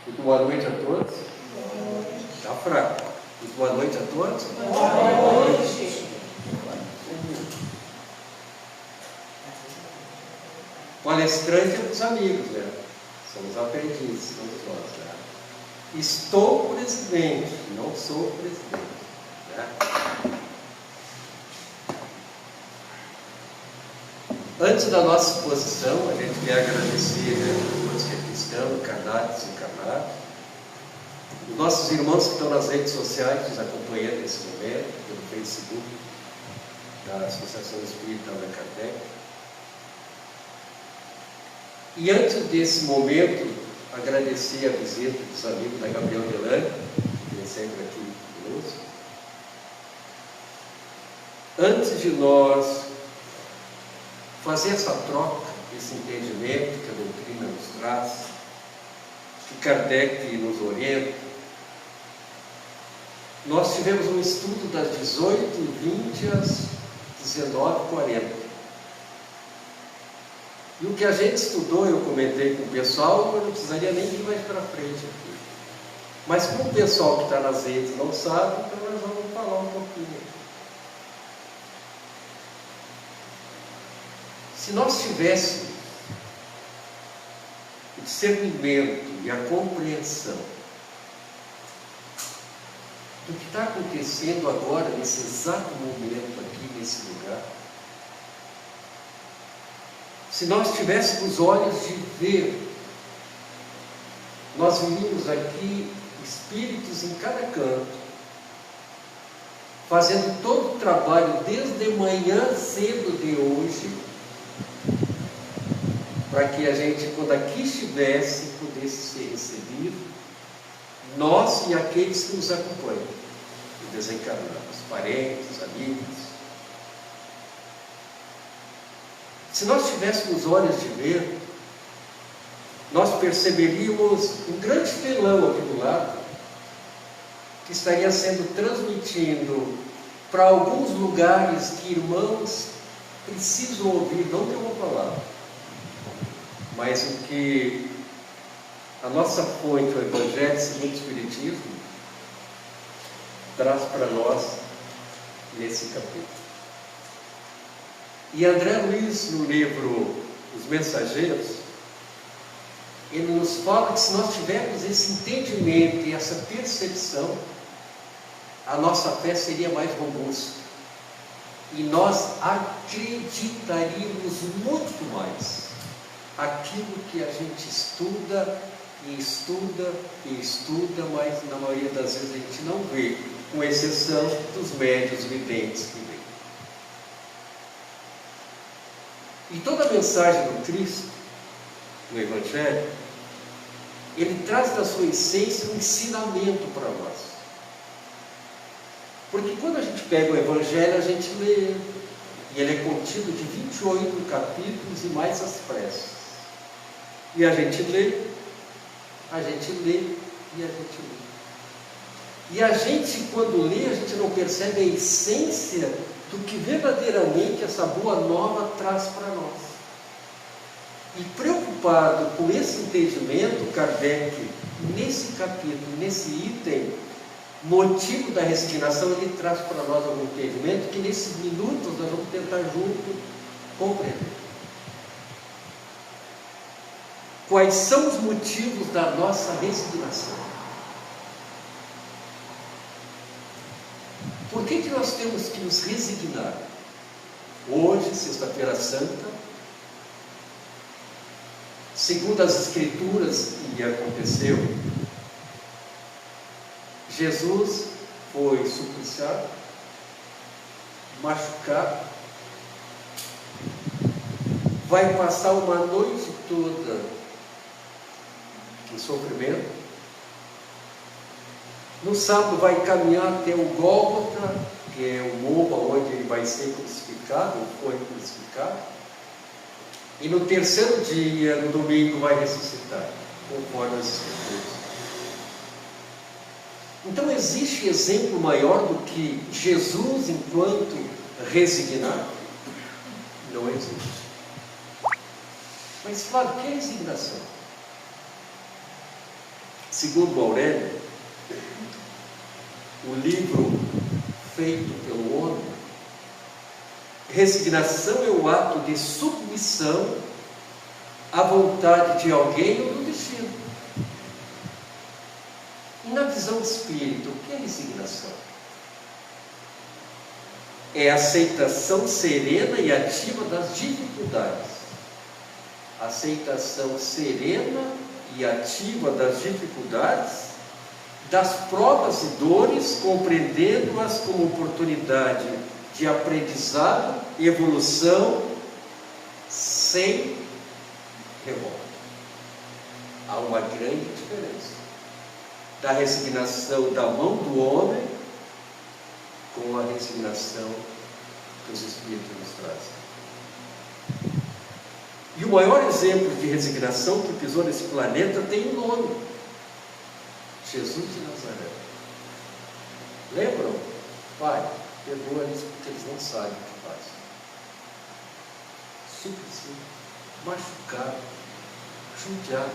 Muito boa noite a todos. Está fraco. Muito boa noite a todos. Boa noite. Palestrante é dos amigos, né? Somos aprendizes, somos nós, né? Estou presidente, não sou presidente, né? Antes da nossa exposição, a gente quer agradecer, né, a todos que é cristão, encarnados e desencarnados, os nossos irmãos que estão nas redes sociais nos acompanhando nesse momento, pelo Facebook da Associação Espírita Allan Kardec. E antes desse momento, agradecer a visita dos amigos da Gabriel Delane, que vem sempre aqui conosco. Antes de nós fazer essa troca, esse entendimento que a doutrina nos traz, que Kardec nos orienta, nós tivemos um estudo das 18h20 às 19h40. E o que a gente estudou, eu comentei com o pessoal, eu não precisaria nem ir mais para frente aqui. Mas como o pessoal que está nas redes não sabe, então nós vamos falar um pouquinho. Se nós tivéssemos o discernimento e a compreensão do que está acontecendo agora, nesse exato momento aqui, nesse lugar, se nós tivéssemos olhos de ver, nós viríamos aqui espíritos em cada canto, fazendo todo o trabalho desde manhã cedo de hoje, para que a gente, quando aqui estivesse, pudesse ser recebido, nós e aqueles que nos acompanham, os desencarnados, parentes, amigos. Se nós tivéssemos olhos de ver, nós perceberíamos um grande telão aqui do lado, que estaria sendo transmitindo para alguns lugares que irmãos precisam ouvir, não ter uma palavra, mas o que a nossa fonte, o Evangelho segundo o Espiritismo, traz para nós nesse capítulo. E André Luiz, no livro Os Mensageiros, ele nos fala que se nós tivermos esse entendimento e essa percepção, a nossa fé seria mais robusta. E nós acreditaríamos muito mais aquilo que a gente estuda, mas na maioria das vezes a gente não vê, com exceção dos médios videntes que vêm. E toda a mensagem do Cristo, no Evangelho, ele traz da sua essência um ensinamento para nós. Porque quando a gente pega o Evangelho, a gente lê, e ele é contido de 28 capítulos e mais as preces. E a gente lê, e a gente lê. E a gente, quando lê, a gente não percebe a essência do que verdadeiramente essa boa nova traz para nós. E preocupado com esse entendimento, Kardec, nesse capítulo, nesse item, motivo da resignação, ele traz para nós algum entendimento que nesses minutos nós vamos tentar junto compreender. Quais são os motivos da nossa resignação? Por que nós temos que nos resignar? Hoje, sexta-feira santa, segundo as Escrituras, e aconteceu, Jesus foi supliciado, machucado, vai passar uma noite toda em sofrimento. No sábado vai caminhar até o Gólgota, que é o morro onde ele vai ser crucificado, ou foi crucificado. E no terceiro dia, no domingo, vai ressuscitar, conforme as Escrituras. Então existe exemplo maior do que Jesus enquanto resignado? Não existe. Mas claro, que é resignação? Segundo Aurélio, o livro feito pelo homem, resignação é o ato de submissão à vontade de alguém ou do destino. E na visão espírita, o que é resignação? É a aceitação serena e ativa das dificuldades. Aceitação serena e ativa das dificuldades, das provas e dores, compreendendo-as como oportunidade de aprendizado e evolução sem revolta. Há uma grande diferença da resignação da mão do homem com a resignação que os Espíritos nos trazem. E o maior exemplo de resignação que pisou nesse planeta tem um nome: Jesus de Nazaré. Lembram? Pai, perdoa-lhes porque eles não sabem o que fazem. Super machucado, judiado.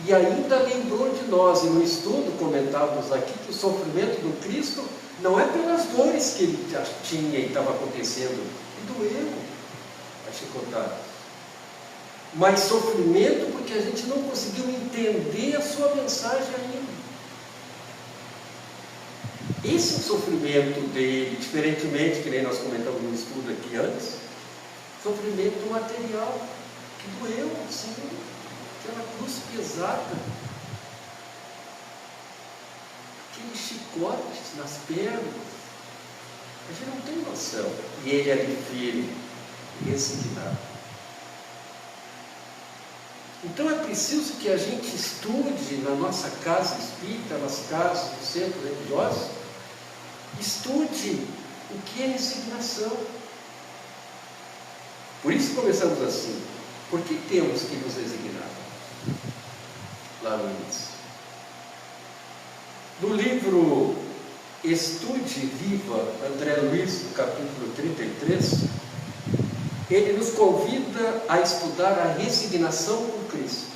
E ainda lembrou de nós, e no estudo comentávamos aqui que o sofrimento do Cristo não é pelas dores que ele já tinha e estava acontecendo, e doeu a chicotada, mas sofrimento porque a gente não conseguiu entender a sua mensagem ainda. Esse é o sofrimento dele, diferentemente, que nem nós comentamos no estudo aqui antes, sofrimento material, que doeu, sim, aquela cruz pesada, aqueles chicotes nas pernas, a gente não tem noção. E ele ali firme, resignado. Então é preciso que a gente estude na nossa casa espírita, nas casas do centro religioso, estude o que é resignação. Por isso começamos assim. Por que temos que nos resignar? Lá no início. No livro Estude Viva, André Luiz, no capítulo 33, ele nos convida a estudar a resignação com Cristo.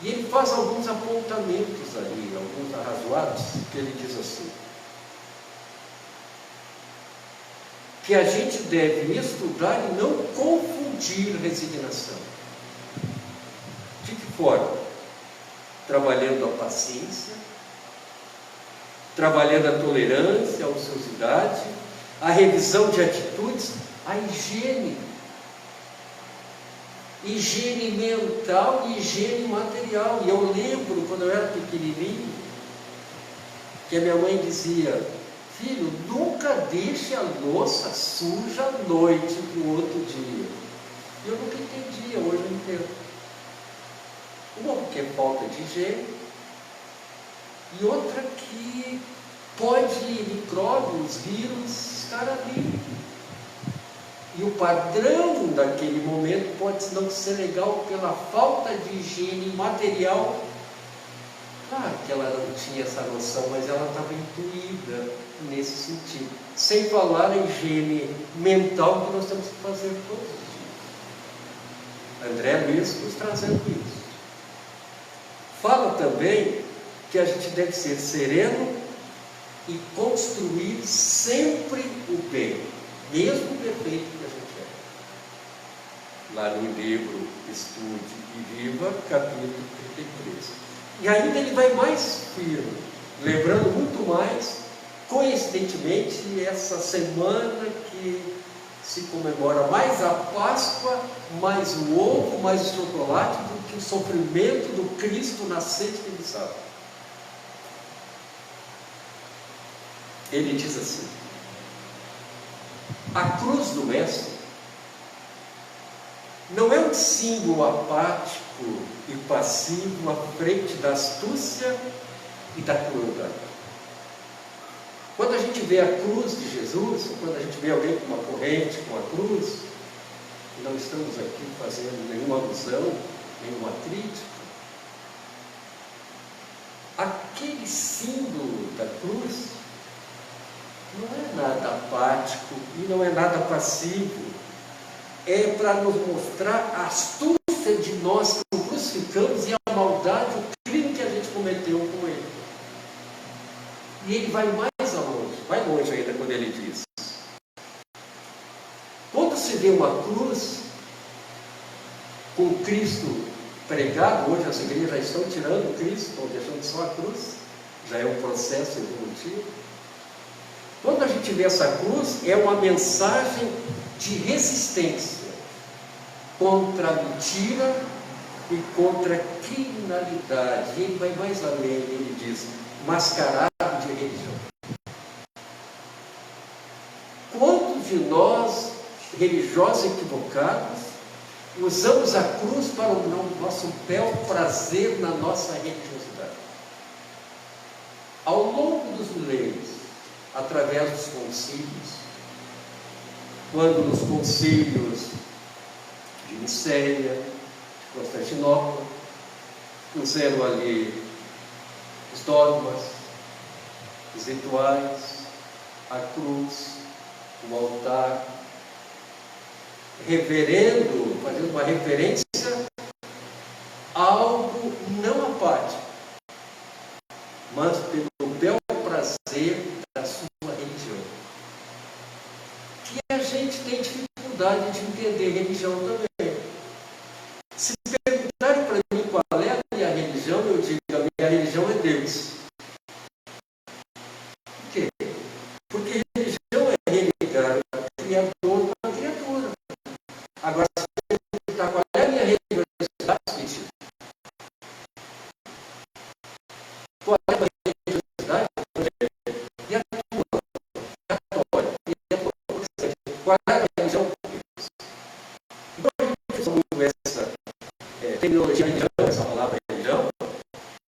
E ele faz alguns apontamentos ali, alguns arrazoados, que ele diz assim: que a gente deve estudar e não confundir resignação. De que forma? Trabalhando a paciência, trabalhando a tolerância, a ociosidade, a revisão de atitudes, a higiene mental e higiene material. E eu lembro, quando eu era pequenininho, que a minha mãe dizia: filho, nunca deixe a louça suja à noite para o outro dia. E eu nunca entendia, hoje eu entendo. Uma porque é falta de higiene, e outra que pode micróbios, vírus estar ali. E o padrão daquele momento pode não ser legal pela falta de higiene material. Claro que ela não tinha essa noção, mas ela estava intuída nesse sentido. Sem falar em higiene mental que nós temos que fazer todos os dias. André Luiz nos trazendo isso. Fala também que a gente deve ser sereno e construir sempre o bem, mesmo o defeito que a gente é. Lá no livro Estude e Viva, capítulo 33. E ainda ele vai mais firme, lembrando muito mais, coincidentemente, essa semana que se comemora mais a Páscoa, mais o ovo, mais o chocolate, do que o sofrimento do Cristo nascente de sábado. Ele diz assim: a cruz do Mestre não é um símbolo apático e passivo à frente da astúcia e da crueldade. Quando a gente vê a cruz de Jesus, quando a gente vê alguém com uma corrente, com a cruz, e não estamos aqui fazendo nenhuma alusão, nenhuma crítica, aquele símbolo da cruz não é nada apático e não é nada passivo. É para nos mostrar a astúcia de nós que o crucificamos e a maldade, o crime que a gente cometeu com ele. E ele vai mais longe, vai longe ainda quando ele diz: quando se vê uma cruz com Cristo pregado, hoje as igrejas já estão tirando Cristo, estão deixando só a cruz, já é um processo evolutivo. Quando a gente vê essa cruz, é uma mensagem de resistência contra a mentira e contra a criminalidade. E ele vai mais além, ele diz: mascarado de religião. Quantos de nós, religiosos equivocados, usamos a cruz para o nosso bel prazer na nossa religiosidade? Ao longo dos milênios, através dos concílios, quando nos concílios de Nicéia, de Constantinopla, puseram ali os dogmas, os rituais, a cruz, o altar, reverendo, fazendo uma referência a algo não apático, mas pelo bel prazer da sua religião. Que a gente tem dificuldade de entender religião também. Se perguntarem para mim qual é a minha religião, eu digo: a minha religião é Deus. Por quê? Porque religião é religar o Criador com a criatura. Agora, se você perguntar qual é a minha religiosidade, qual é a minha religiosidade? E a tua? Católica. E a tua? Qual é a religião? Então, a gente usa muito essa terminologia religião, essa palavra religião,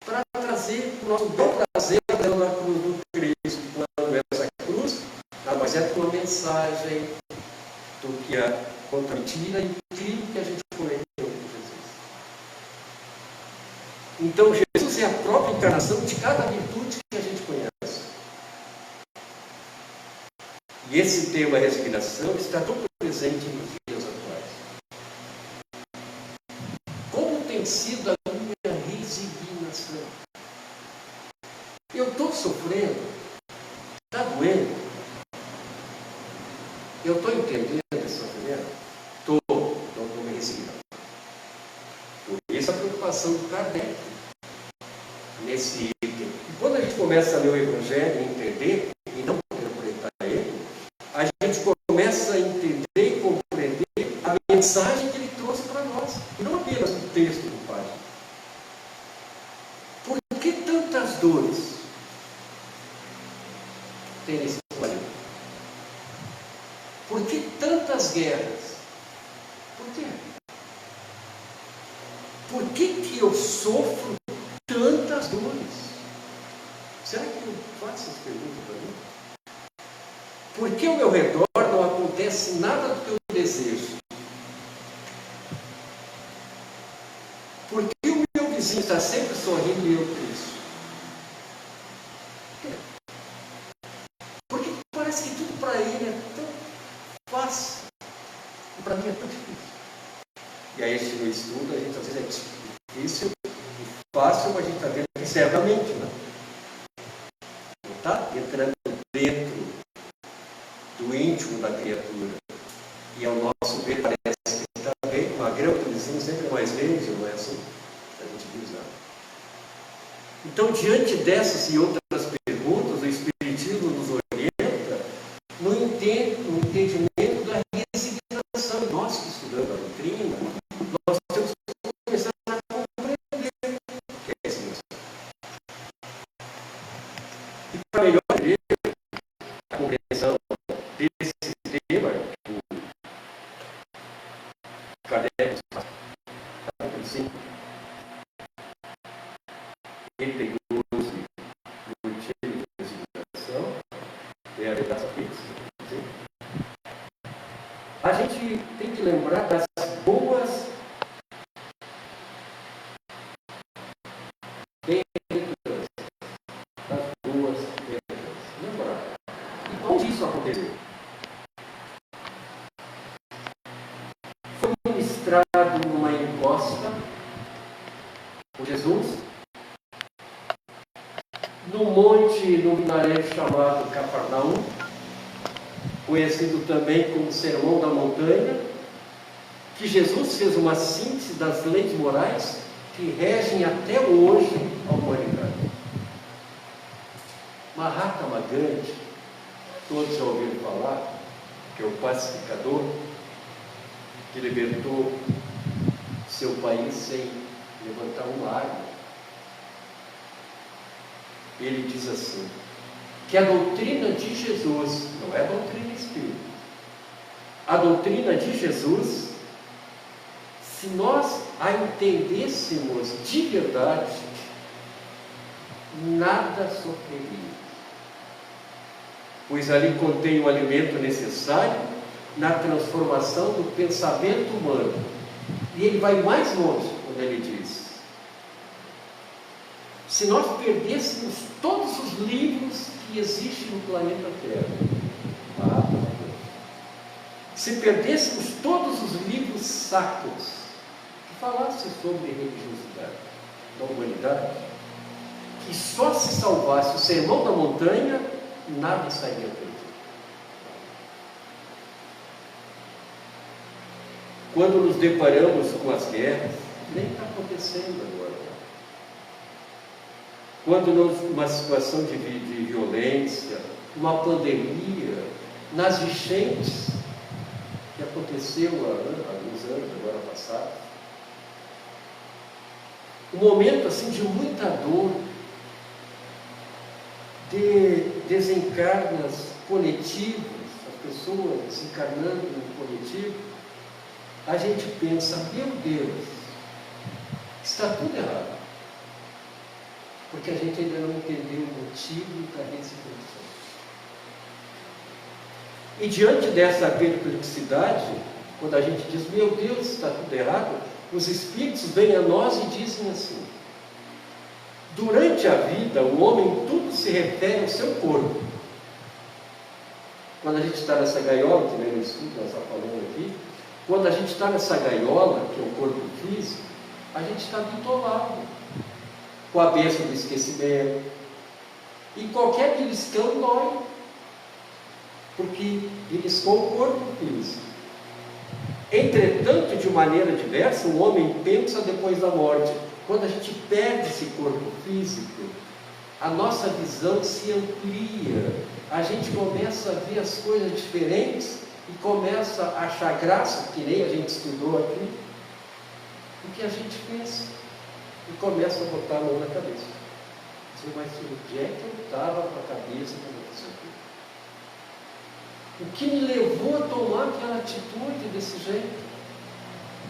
para trazer o nosso bom prazer dando a cruz do Cristo. Quando essa cruz, nada mais é que uma mensagem do que a contra a mentira e o crime que a gente cometeu com Jesus. Então, Jesus é a própria encarnação de cada virtude que a gente conhece. E esse tema resignação está tão presente nos dias atuais. Como tem sido a minha resignação? Eu estou sofrendo? Está doendo? Eu estou entendendo esse sofrimento? Estou, então estou me resignando. Por isso a preocupação do Kardec nesse item. E quando a gente começa a ler o Evangelho e entender, e não interpretar ele, a gente começa a entender e compreender a mensagem que ele trouxe para nós, e não apenas o texto do Pai. Por que tantas dores tem nesse planeta? Por que tantas guerras? Por quê? Por que eu sofro tantas dores? Será que eu faço essa pergunta para mim? Por que ao meu redor não acontece nada do que eu desejo? Por que o meu vizinho está sempre sorrindo e eu triste? Porque parece que tudo para ele é tão fácil e para mim é tão difícil. E aí, no estudo, a gente às vezes é difícil e fácil, mas a gente está vendo que certamente não está entrando dentro do íntimo da criatura. E ao nosso ver, parece que está bem, uma grama do vizinho sempre é mais verde, não é assim? A gente diz, não. Então, diante dessas e outras perguntas, o Espiritismo nos orienta no entendimento da resignação. Nós que estudamos a doutrina, nós temos que começar a compreender o que é resignação. E para melhor entender a compreensão desse sistema, o Kardec, capítulo 5, entre 12 motivos de resignação, é a verdade fixa. A gente tem que lembrar das boas bem-aventuranças. Das boas bem-aventuranças. Lembrar. E como isso aconteceu? Foi ministrado numa encosta Jesus, no monte, no vilarejo chamado Cafarnaum, conhecido também como Sermão da Montanha, que Jesus fez uma síntese das leis morais que regem até hoje a humanidade. Mahatma Gandhi, todos já ouviram falar, que é o pacificador que libertou seu país sem levantar uma arma. Ele diz assim, que a doutrina de Jesus, não é a doutrina espírita, a doutrina de Jesus, se nós a entendêssemos de verdade, nada sofreria, pois ali contém o alimento necessário na transformação do pensamento humano. E ele vai mais longe quando ele diz, se nós perdêssemos todos os livros que existem no planeta Terra, se perdêssemos todos os livros sacros que falassem sobre religiosidade da humanidade, que só se salvasse o Sermão da Montanha, nada estaria perdido. Quando nos deparamos com as guerras, nem está acontecendo agora. Quando numa situação de violência, uma pandemia, nas enchentes que aconteceu há alguns anos, agora passados, um momento assim de muita dor, de desencarnas coletivos, as pessoas desencarnando no coletivo, a gente pensa, meu Deus, está tudo errado. Porque a gente ainda não entendeu o motivo da ressurreição. E diante dessa perplexidade, quando a gente diz, meu Deus, está tudo errado, os espíritos vêm a nós e dizem assim, durante a vida, o homem tudo se refere ao seu corpo. Quando a gente está nessa gaiola, que nem no estudo nós estamos falando aqui, quando a gente está nessa gaiola, que é o corpo físico, a gente está bitolado, com a bênção do esquecimento, e qualquer beliscão dói, porque beliscou o corpo físico. Entretanto, de maneira diversa, o homem pensa depois da morte. Quando a gente perde esse corpo físico, a nossa visão se amplia, a gente começa a ver as coisas diferentes e começa a achar graça, que nem a gente estudou aqui, o que a gente pensa, e começa a botar a mão na cabeça. Dizer, mas onde é que eu estava com a cabeça quando aconteceu aquilo? O que me levou a tomar aquela atitude desse jeito?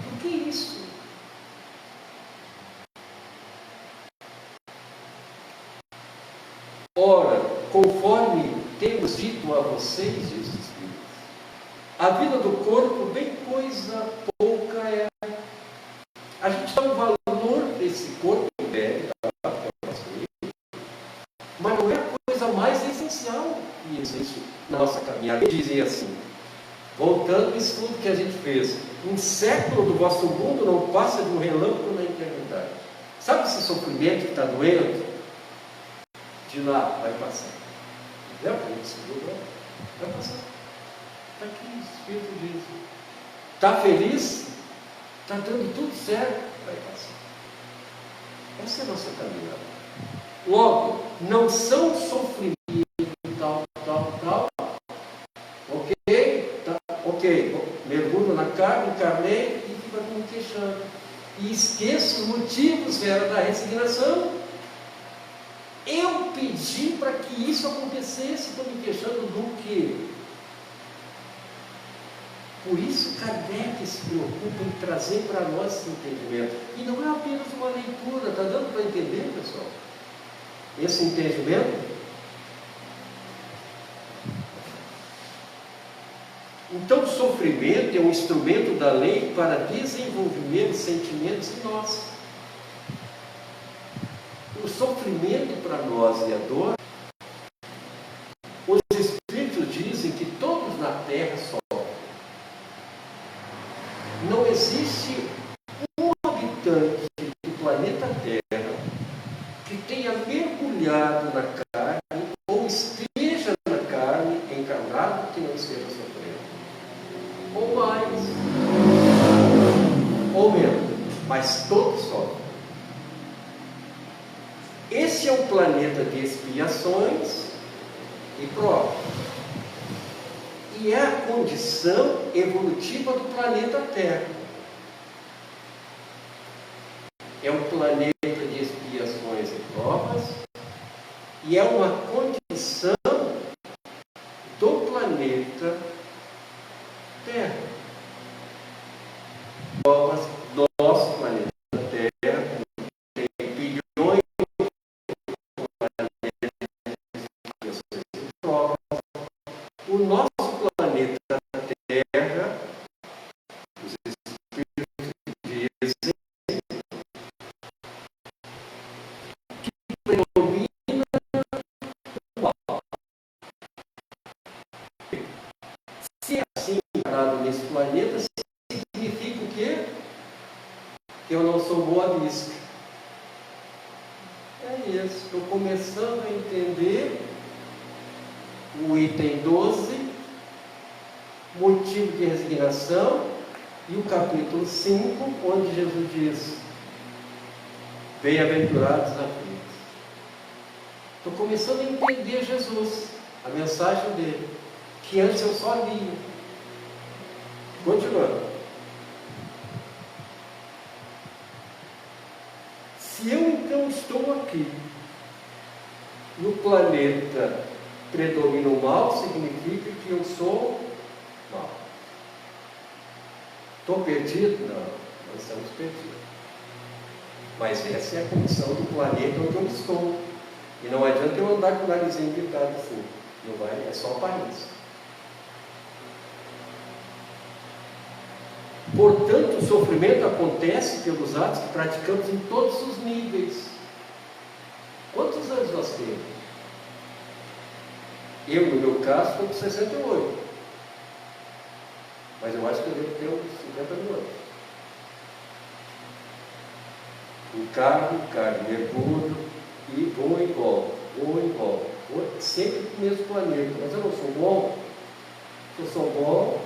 Por que isso? Ora, conforme temos dito a vocês, diz o Espírito, a vida do corpo bem coisa pouca é. A gente dá um valor desse corpo velho, mas não é a coisa mais essencial que existe na nossa caminhada. Eles dizem assim, voltando ao estudo que a gente fez, um século do vosso mundo não passa de um relâmpago na eternidade. Sabe esse sofrimento que está doendo? De lá vai passar. Não é o que a gente estudou, vai passar. Está aqui, o Espírito diz. Está feliz? Está dando tudo certo? Vai passar. Essa é a nossa caminhada. Logo, não são sofrimentos tal. Ok, mergulho na carne, encarnei e fico me queixando. E esqueço os motivos da resignação. Eu pedi para que isso acontecesse, estou me queixando do quê? Por isso Kardec se preocupa em trazer para nós esse entendimento. E não é apenas uma leitura, está dando para entender, pessoal? Esse entendimento? Então o sofrimento é um instrumento da lei para desenvolver os sentimentos em nós. O sofrimento para nós e a dor, os Espíritos dizem que todos na Terra sofrem. Não existe um habitante do planeta Terra todos sofrem. Esse é um planeta de expiações e provas. E é a condição evolutiva do planeta Terra. É um planeta de expiações e provas, e é uma condição do planeta Terra. Provas do nosso planeta Terra, tem bilhões de planetas de provas. O nosso planeta Terra, os espíritos dizem que predomina o mal. Se é assim encarado nesse planeta, significa o quê? Que eu não sou boa vista. É isso. Estou começando a entender o item 12, motivo de resignação, e o capítulo 5, onde Jesus diz: bem-aventurados aflitos. Estou começando a entender Jesus, a mensagem dele, que antes eu só lia. Continuando. Se eu então estou aqui, no planeta predomina o mal, significa que eu sou mal. Estou perdido? Não, não estamos perdidos. Mas essa é a condição do planeta onde eu estou. E não adianta eu andar com o narizinho pintado assim. Não vai, é só aparência. Portanto, o sofrimento acontece pelos atos que praticamos em todos os níveis. Quantos anos nós temos? Eu, no meu caso, estou com 68. Mas eu acho que eu devo ter uns 50 mil anos. Encarno, mergulho e vou e volto, sempre para o mesmo planeta. Mas eu não sou bom. Se eu sou bom,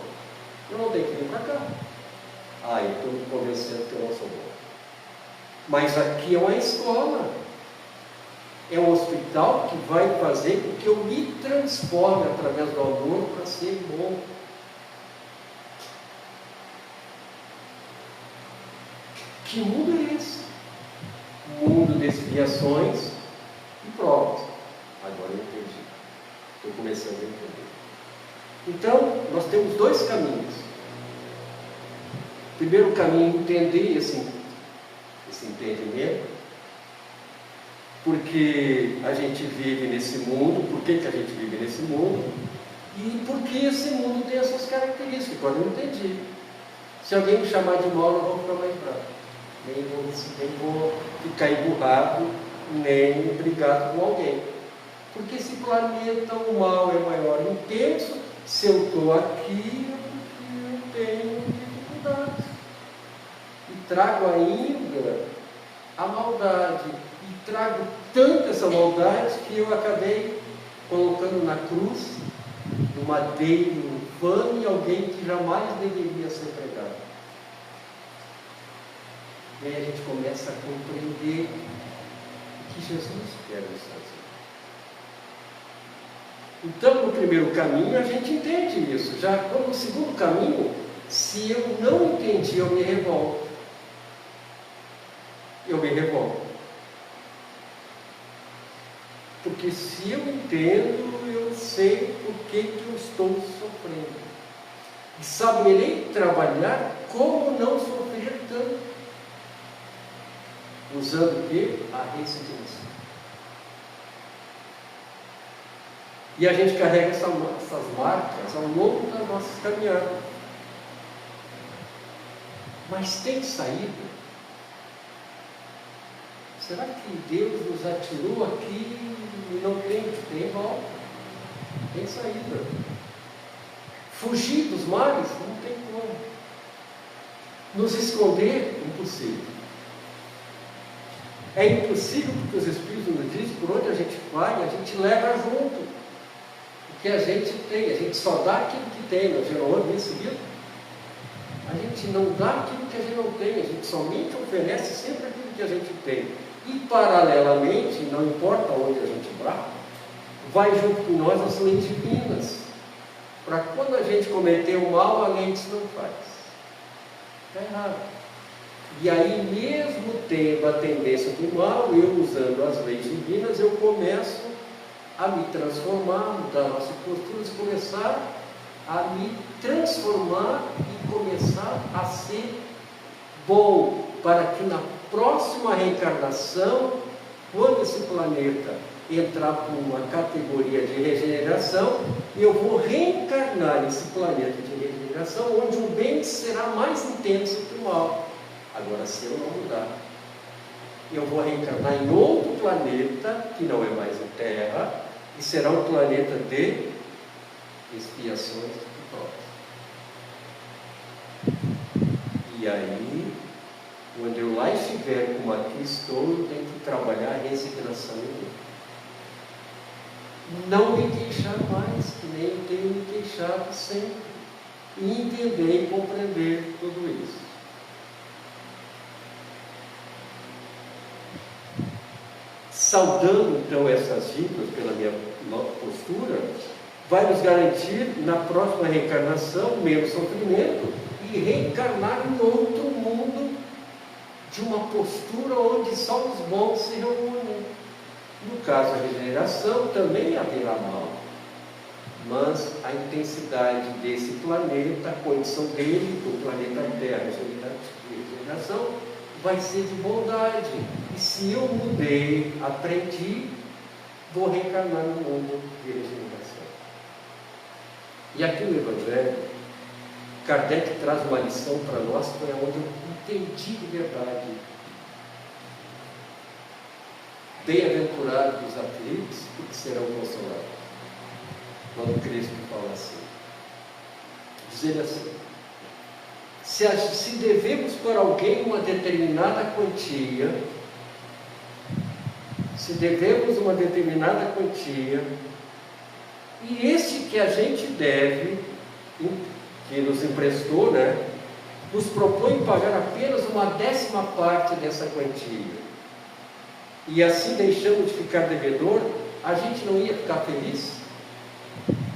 eu não tenho que vir para cá. Eu estou me convencendo que eu não sou bom. Mas aqui é uma escola. É um hospital que vai fazer com que eu me transforme através do amor para ser bom. Que mundo é esse? Mundo de expiações e provas. Agora eu entendi. Estou começando a entender. Então, nós temos dois caminhos. Primeiro caminho, entender esse entendimento. Porque a gente vive nesse mundo, por que a gente vive nesse mundo, e por que esse mundo tem essas características. Agora eu entendi. Se alguém me chamar de mal, eu não vou ficar mais bravo. Nem vou ficar emburrado, nem brigado com alguém. Porque esse planeta, o mal é maior e intenso. Se eu estou aqui, é porque eu tenho dificuldades. E trago ainda a maldade. E trago tanto essa maldade que eu acabei colocando na cruz, no madeiro infame, alguém que jamais deveria ser pregado. E aí a gente começa a compreender o que Jesus quer nos fazer. Então, no primeiro caminho, a gente entende isso. Já no segundo caminho, se eu não entendi, eu me revolto. Porque se eu entendo, eu sei por que eu estou sofrendo. E saberei trabalhar como não sofrer tanto. Usando o quê? A resignação. E a gente carrega essas marcas ao longo das nossas caminhadas. Mas tem saída? Será que Deus nos atirou aqui e não tem volta? Tem saída. Fugir dos males? Não tem como. Nos esconder? Impossível. É impossível porque os Espíritos nos dizem, por onde a gente vai, a gente leva junto o que a gente tem. A gente só dá aquilo que tem. Nós já ouve isso seguido? A A gente não dá aquilo que a gente não tem, a gente somente oferece sempre aquilo que a gente tem. E, paralelamente, não importa onde a gente vá, vai junto com nós as leis divinas. Para quando a gente cometer o mal, a lei diz não faz. Está errado. E aí, mesmo tendo a tendência do mal, eu usando as leis divinas, eu começo a me transformar, mudar nossas posturas, começar a me transformar e começar a ser bom, para que na próxima reencarnação, quando esse planeta entrar por uma categoria de regeneração, eu vou reencarnar nesse planeta de regeneração, onde o bem será mais intenso que o mal. Agora, se eu não mudar, eu vou reencarnar em outro planeta, que não é mais a Terra, e será um planeta de expiações e provas. E aí, quando eu lá estiver como aqui estou, eu tenho que trabalhar a resignação em mim. Não me queixar mais, que nem eu tenho me queixado sempre. E entender e compreender tudo isso. Saudando então essas dicas pela minha postura, vai nos garantir na próxima reencarnação menos sofrimento e reencarnar em outro mundo de uma postura onde só os bons se reúnem. No caso da regeneração também haverá mal, mas a intensidade desse planeta, a condição dele, do planeta Terra, de regeneração, vai ser de bondade. E se eu mudei, aprendi, vou reencarnar no mundo de regeneração. E aqui no Evangelho, Kardec traz uma lição para nós, foi onde eu entendi de verdade. Bem-aventurados os aflitos, porque serão consolados. Quando Cristo fala assim, dizendo assim: se devemos para alguém uma determinada quantia, e este que a gente deve, que nos emprestou, nos propõe pagar apenas uma 10ª parte dessa quantia, e assim deixamos de ficar devedor, a gente não ia ficar feliz?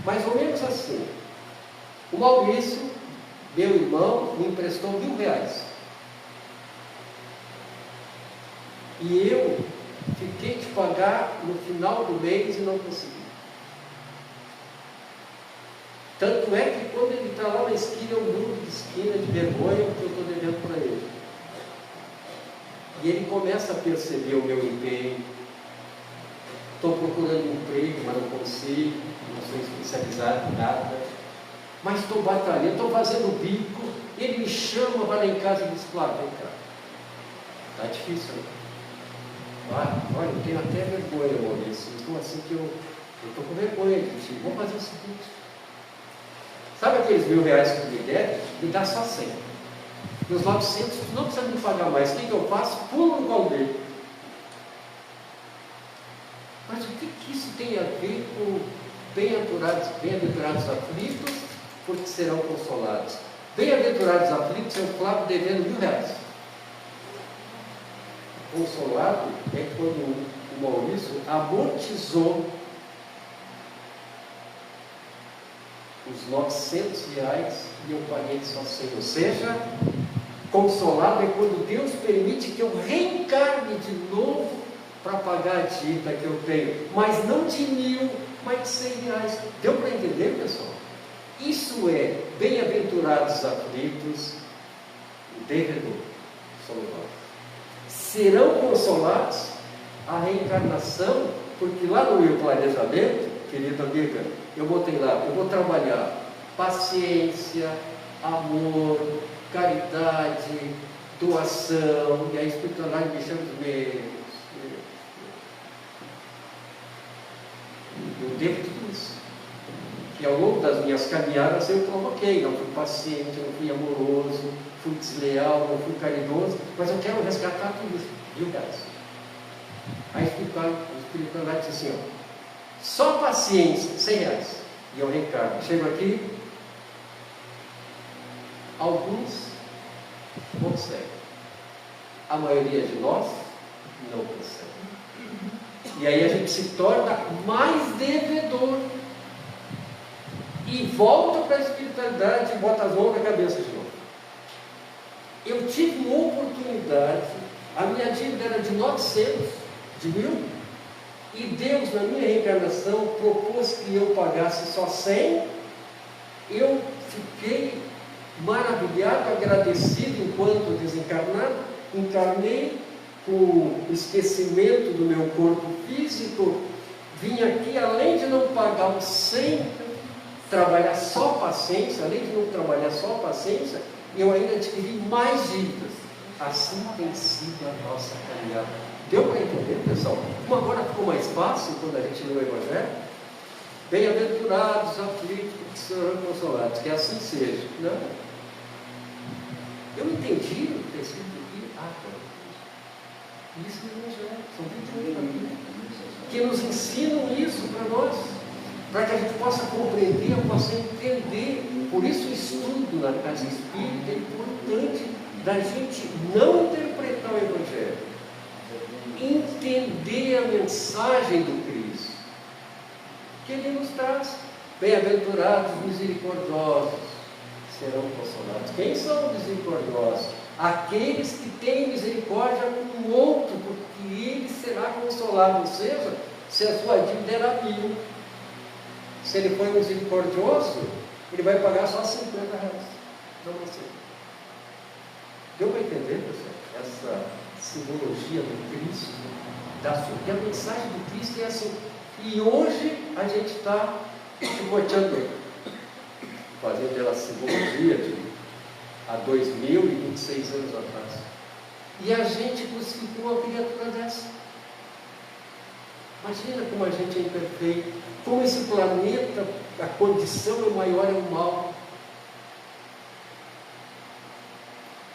Mais ou menos assim. O Maurício, meu irmão, me emprestou R$1.000. E eu fiquei de pagar no final do mês e não consegui. Tanto é que quando ele está lá na esquina, eu mudo de esquina de vergonha porque eu estou devendo para ele. E ele começa a perceber o meu empenho. Estou procurando um emprego, mas não consigo, não sou especializado em nada. Mas estou batalhando, estou fazendo bico. Ele me chama, vai lá em casa e diz: claro, vem cá. Está difícil, né? Olha, eu tenho até vergonha, Maurício. Então, assim que eu estou com vergonha de ti. Vamos fazer o seguinte: sabe aqueles R$1.000 que tu me deve? Me dá só 100. E os 900, tu não precisa me pagar mais. O que eu faço? Pulo no colo dele. Mas o que isso tem a ver com bem-aventurados aflitos, porque serão consolados? Bem-aventurados aflitos é o Flávio devendo R$1.000. Consolado é quando o Maurício amortizou os R$900 e eu paguei só 100. Ou seja, consolado é quando Deus permite que eu reencarne de novo para pagar a dívida que eu tenho, mas não de 1.000, mas de R$100. Deu para entender, pessoal? Isso é bem-aventurados aflitos, o devedor, somos nós. Serão consolados a reencarnação, porque lá no meu planejamento, querida amiga, eu botei lá, eu vou trabalhar paciência, amor, caridade, doação, e a espiritualidade me chama de meios. Eu devo tudo isso. E ao longo das minhas caminhadas eu provoquei, não fui paciente, não fui amoroso, fui desleal, não fui caridoso, mas eu quero resgatar tudo isso, R$1.000. Aí a espiritualidade diz assim: ó, só paciência, R$100. E eu reencarno. Chego aqui, alguns consegue. A maioria de nós não consegue. E aí a gente se torna mais devedor. E volta para a espiritualidade e bota as mãos na cabeça de novo. Eu tive uma oportunidade, a minha dívida era de 900, de 1.000, e Deus, na minha reencarnação, propôs que eu pagasse só 100. Eu fiquei maravilhado, agradecido enquanto desencarnado, encarnei com o esquecimento do meu corpo físico, vim aqui, além de não pagar os 100, trabalhar só paciência, além de não trabalhar só paciência, eu ainda adquiri mais dívidas. Assim tem sido a nossa caminhada. Deu para entender, pessoal? Como agora ficou mais fácil quando a gente lê o Evangelho? Bem-aventurados, aflitos, porque serão consolados. Que assim seja. Não. Eu entendi o que é escrito aqui. Isso é o Evangelho. São 21 capítulos que nos ensinam isso para nós, para que a gente possa compreender, possa entender. Por isso o estudo na casa espírita é importante, da gente não interpretar o Evangelho, entender a mensagem do Cristo, que Ele nos traz. Bem-aventurados misericordiosos serão consolados. Quem são os misericordiosos? Aqueles que têm misericórdia com o outro, porque ele será consolado. Ou seja, se a sua dívida era 1.000, se ele for misericordioso, ele vai pagar só 50 reais. Não você. Deu para entender, pessoal? Essa simbologia do Cristo, porque a mensagem do Cristo é assim. E hoje a gente está chicoteando, fazendo ela simbologia de há 2026 anos atrás. E a gente crucificou uma criatura dessa. Imagina como a gente é imperfeito, como esse planeta, a condição é maior, é o mal.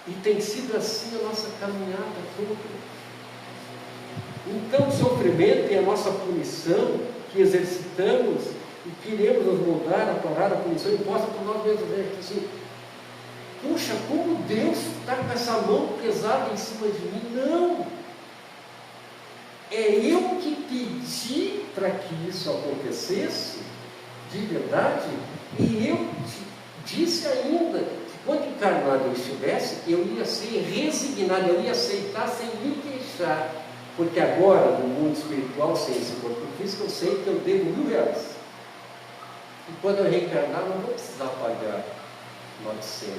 E tem sido assim a nossa caminhada toda. Então o sofrimento e a nossa punição que exercitamos e queremos nos moldar a parar a punição imposta por nós mesmos. Assim, puxa, como Deus está com essa mão pesada em cima de mim? Não! É eu que pedi para que isso acontecesse, de verdade, e eu disse ainda que quando encarnado eu estivesse, eu ia ser resignado, eu ia aceitar sem me queixar, porque agora, no mundo espiritual, sem esse corpo físico, eu sei que eu devo 1.000 reais. E quando eu reencarnar, não vou precisar pagar 900.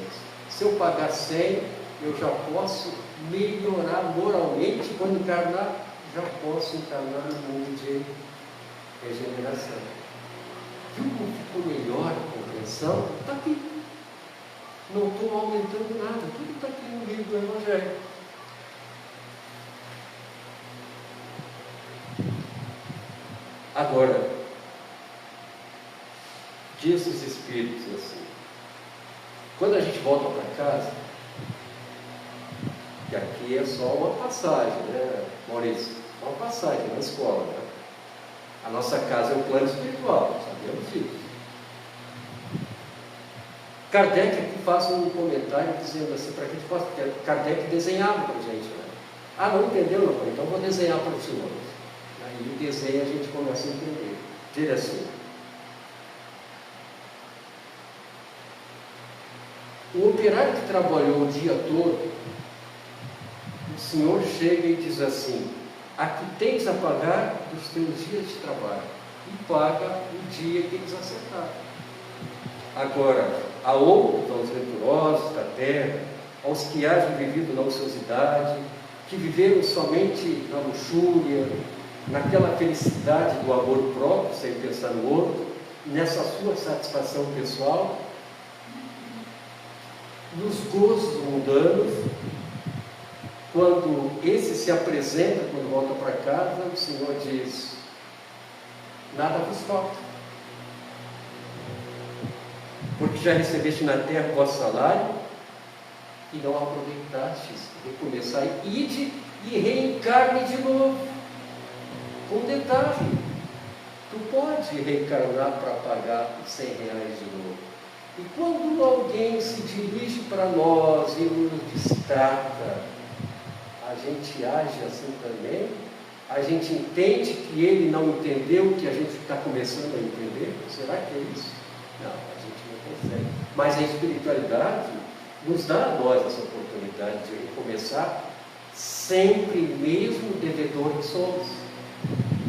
Se eu pagar 100, eu já posso melhorar moralmente. Quando encarnar, já posso encarnar no mundo de regeneração. Viu como ficou melhor a compreensão? Está aqui. Não estou aumentando nada. Tudo está aqui no livro do Evangelho. Agora, diz os Espíritos assim, quando a gente volta para casa, que aqui é só uma passagem, né, Maurício? Uma passagem na escola, né? A nossa casa é o plano espiritual, sabemos disso. Kardec aqui faz um comentário dizendo assim, para que a gente possa, Kardec desenhava para a gente, né? Ah, não entendeu? Não, então vou desenhar para os senhores. Aí o desenho a gente começa a entender. Diz assim: o operário que trabalhou o dia todo, o Senhor chega e diz assim: aqui tens a pagar dos teus dias de trabalho, e paga o dia que eles acertaram. Agora, a outros, aos venturosos da terra, aos que hajam vivido na ociosidade, que viveram somente na luxúria, naquela felicidade do amor próprio, sem pensar no outro, nessa sua satisfação pessoal, nos gozos mundanos, quando esse se apresenta, quando volta para casa, o Senhor diz: nada vos falta, porque já recebeste na terra o vosso salário e não aproveitastes. Recomeçai, ide e reencarne de novo. Com detalhe, tu pode reencarnar para pagar os 100 reais de novo, E quando alguém se dirige para nós e nos distrata, a gente age assim também? A gente entende que ele não entendeu o que a gente está começando a entender? Será que é isso? Não, a gente não consegue. Mas a espiritualidade nos dá a nós essa oportunidade de recomeçar, sempre mesmo devedor que somos.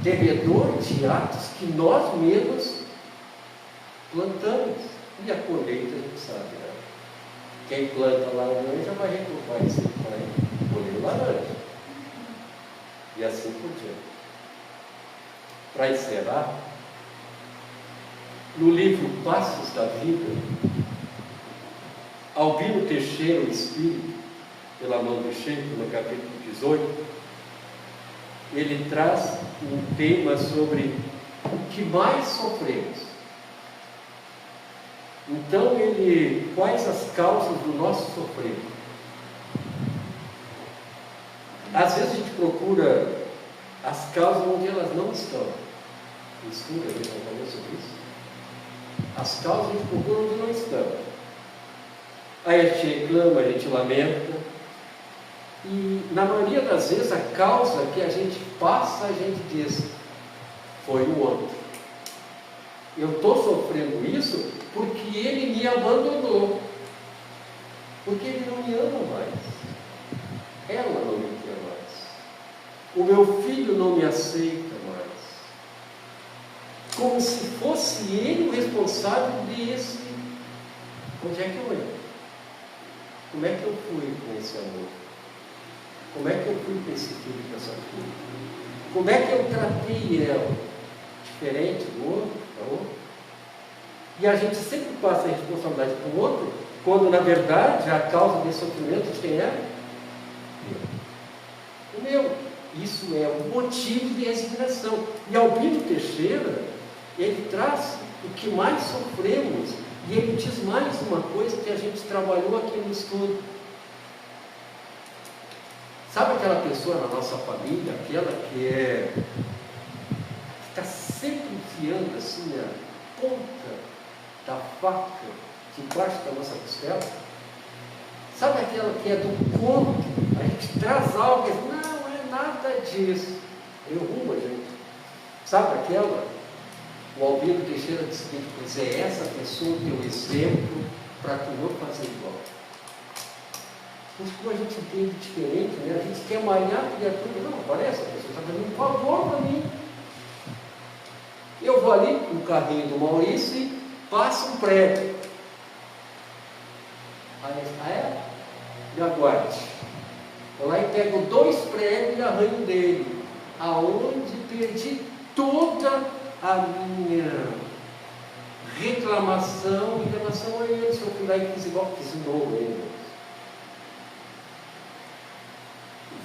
Devedor de atos que nós mesmos plantamos. E a colheita a gente sabe, né? Quem planta laranja vai colher laranja. E assim por diante. Para encerrar, no livro Passos da Vida, Albino Teixeira, o Espírito, pela mão do Chico, no capítulo 18, ele traz um tema sobre o que mais sofremos. Então, quais as causas do nosso sofrimento? Às vezes a gente procura as causas onde elas não estão. O estudo, a gente vai falar sobre isso. As causas a gente procura onde não estão. Aí a gente reclama, a gente lamenta. E na maioria das vezes a causa que a gente passa, a gente diz, foi o outro. Eu estou sofrendo isso porque ele me abandonou. Porque ele não me ama mais. Ela não me quer mais. O meu filho não me aceita mais. Como se fosse ele o responsável desse. Onde é que eu entro? Como é que eu fui com esse amor? Como é que eu fui com esse filho, com essa filha? Como é que eu tratei ela? Diferente do outro, da outra? E a gente sempre passa a responsabilidade para o outro, quando na verdade a causa desse sofrimento de quem é? O meu. Isso é um motivo de resignação. E Albino Teixeira, ele traz o que mais sofremos, e ele diz mais uma coisa que a gente trabalhou aqui no estudo. Sabe aquela pessoa na nossa família, aquela que está sempre enfiando assim a ponta da faca debaixo da nossa costela? Sabe aquela que é do conto? A gente traz algo e diz, não é nada disso. Derruba, gente. Sabe aquela? O Albino Teixeira diz que é essa pessoa que é o exemplo para que não fazer igual. Mas como a gente entende diferente, né? A gente quer malhar a criatura. Não, parece, a pessoa está fazendo um favor para mim. Eu vou ali no carrinho do Maurício e passo um prego. Aí, me aguarde. Vou lá e pego 2 pregos e arranho dele. Aonde perdi toda a minha reclamação em relação a ele. Se eu fui lá e fiz igual, fiz de novo ele.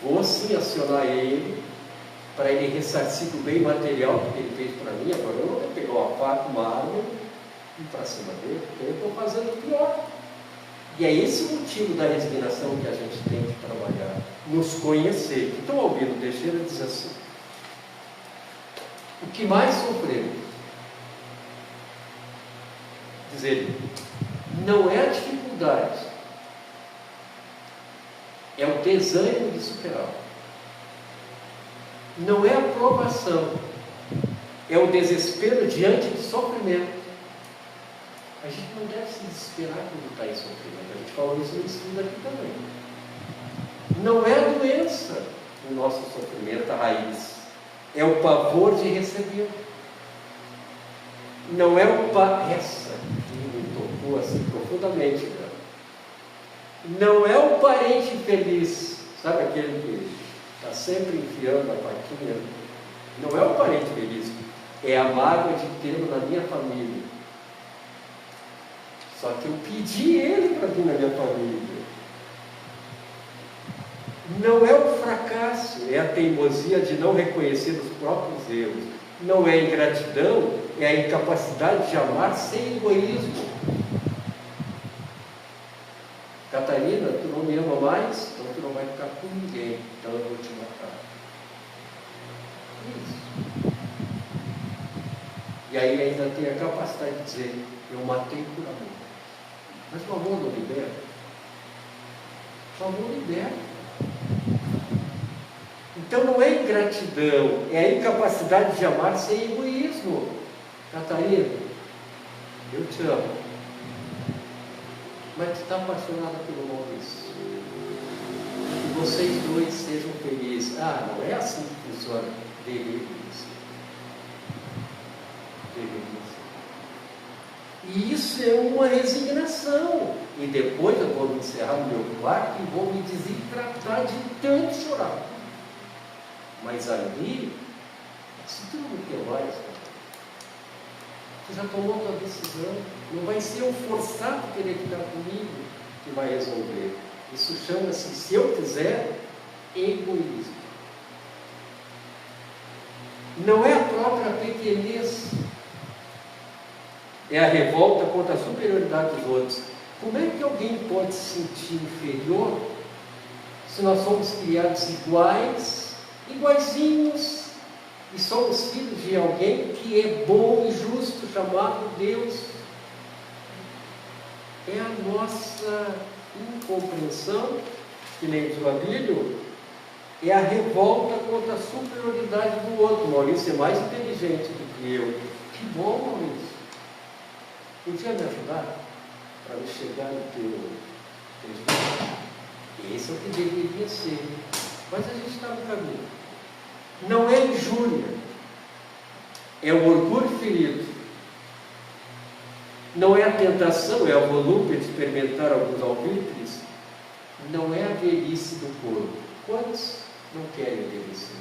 Vou sim acionar ele para ele ressarcir do bem material que ele fez para mim. Agora eu não vou pegar uma faca, uma arma e ir para cima dele, porque eu estou fazendo pior. E é esse o motivo da resignação que a gente tem que trabalhar, nos conhecer. Então, Albino Teixeira diz assim: o que mais sofremos, diz ele, não é a dificuldade, é o desânimo de superar. Não é a provação, é o desespero diante do sofrimento. A gente não deve se desesperar quando está em sofrimento. A gente falou isso no estudo aqui também. Não é a doença o nosso sofrimento, a raiz. É o pavor de receber. Não é essa que me tocou assim profundamente, né? Não é o parente infeliz, sabe aquele que está sempre enfiando a faquinha? Não é o parente feliz, é a mágoa de tê-lo na minha família. Só que eu pedi ele para vir na minha família. Não é o fracasso, é a teimosia de não reconhecer os próprios erros. Não é a ingratidão, é a incapacidade de amar sem egoísmo. Catarina, tu não me ama mais, então tu não vai ficar com ninguém, então eu vou te matar. Isso. E aí ainda tem a capacidade de dizer, eu matei por amor. Mas o amor não liberta. O amor liberta. Então não é ingratidão, é a incapacidade de amar sem egoísmo. Catarina, eu te amo, mas tu está apaixonada pelo Maurício. Que vocês dois sejam felizes. Ah, não é assim que funciona. Deveria ser. E isso é uma resignação. E depois eu vou me encerrar no meu quarto e vou me desidratar de tanto chorar. Mas ali, se tu não quer mais, tu já tomou a tua decisão. Não vai ser o forçado querer ficar comigo que vai resolver. Isso chama-se, se eu quiser, egoísmo. Não é a própria pequenez. É a revolta contra a superioridade dos outros. Como é que alguém pode se sentir inferior se nós somos criados iguais, iguaizinhos, e somos filhos de alguém que é bom e justo, chamado Deus? É a nossa incompreensão, que nem diz o Abílio, é a revolta contra a superioridade do outro. Maurício é mais inteligente do que eu. Que bom, Maurício. Podia me ajudar para me chegar no teu resultado? Esse é o que deveria ser. Mas a gente está no caminho. Não é injúria, é o orgulho ferido. Não é a tentação, é a volúpia de experimentar alguns alvitres. Não é a velhice do corpo. Quantos não querem envelhecer?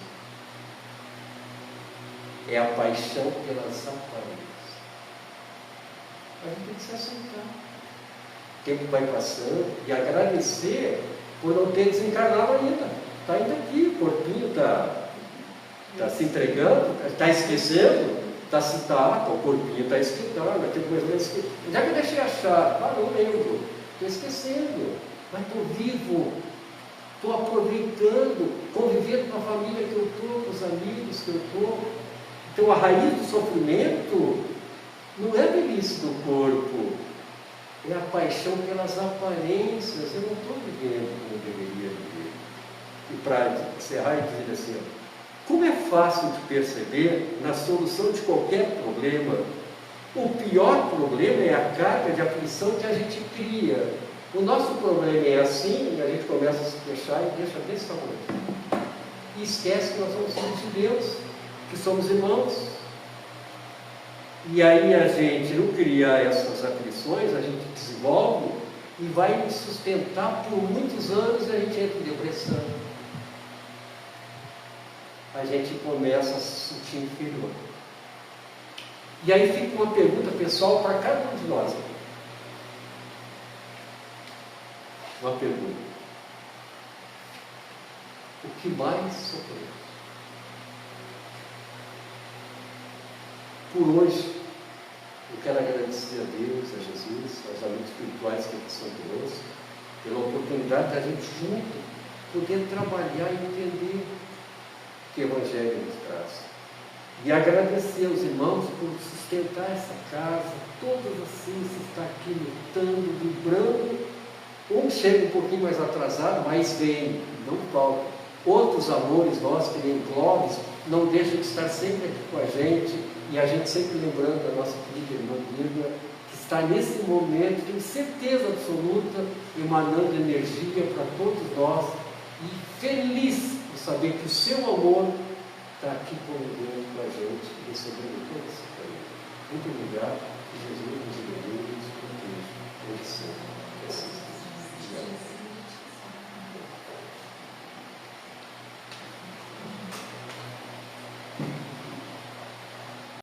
É a paixão pelas aparências. A gente tem que se aceitar. O tempo vai passando e agradecer por não ter desencarnado ainda. Está ainda aqui, o corpinho está se entregando, está esquecendo, o corpinho está esquentando, aquilo mais ou menos esquecendo. Já que eu deixei achar, não lembro, estou esquecendo, mas estou vivo, estou aproveitando, convivendo com a família que eu estou, com os amigos que eu estou. Então a raiz do sofrimento não é a velhice do corpo, é a paixão pelas aparências. Eu não estou vivendo como eu deveria viver. E para encerrar e dizer assim, como é fácil de perceber na solução de qualquer problema, o pior problema é a carga de aflição que a gente cria. O nosso problema é assim, e a gente começa a se queixar e deixa desse tamanho. E esquece que nós somos filhos de Deus, que somos irmãos. E aí a gente, no criar essas aflições, a gente desenvolve e vai nos sustentar por muitos anos e a gente entra em depressão. A gente começa a se sentir inferior. E aí fica uma pergunta pessoal para cada um de nós. Uma pergunta. O que mais sofremos? Por hoje, eu quero agradecer a Deus, a Jesus, aos amigos espirituais que aqui são conosco, pela oportunidade da gente junto poder trabalhar e entender o que o Evangelho nos traz. E agradecer aos irmãos por sustentar essa casa, todas as ciências estão aqui lutando, vibrando. Um chega um pouquinho mais atrasado, mas vem, não falta. Outros amores nossos, que nem Clóvis, não deixam de estar sempre aqui com a gente, e a gente sempre lembrando da nossa querida irmã Bíblia, que está nesse momento, tenho certeza absoluta, emanando energia para todos nós, e feliz de saber que o seu amor está aqui convivendo com a gente, recebendo todo esse carinho. Muito obrigado, que Jesus nos ilumine e nos proteja, hoje sempre, que assim seja.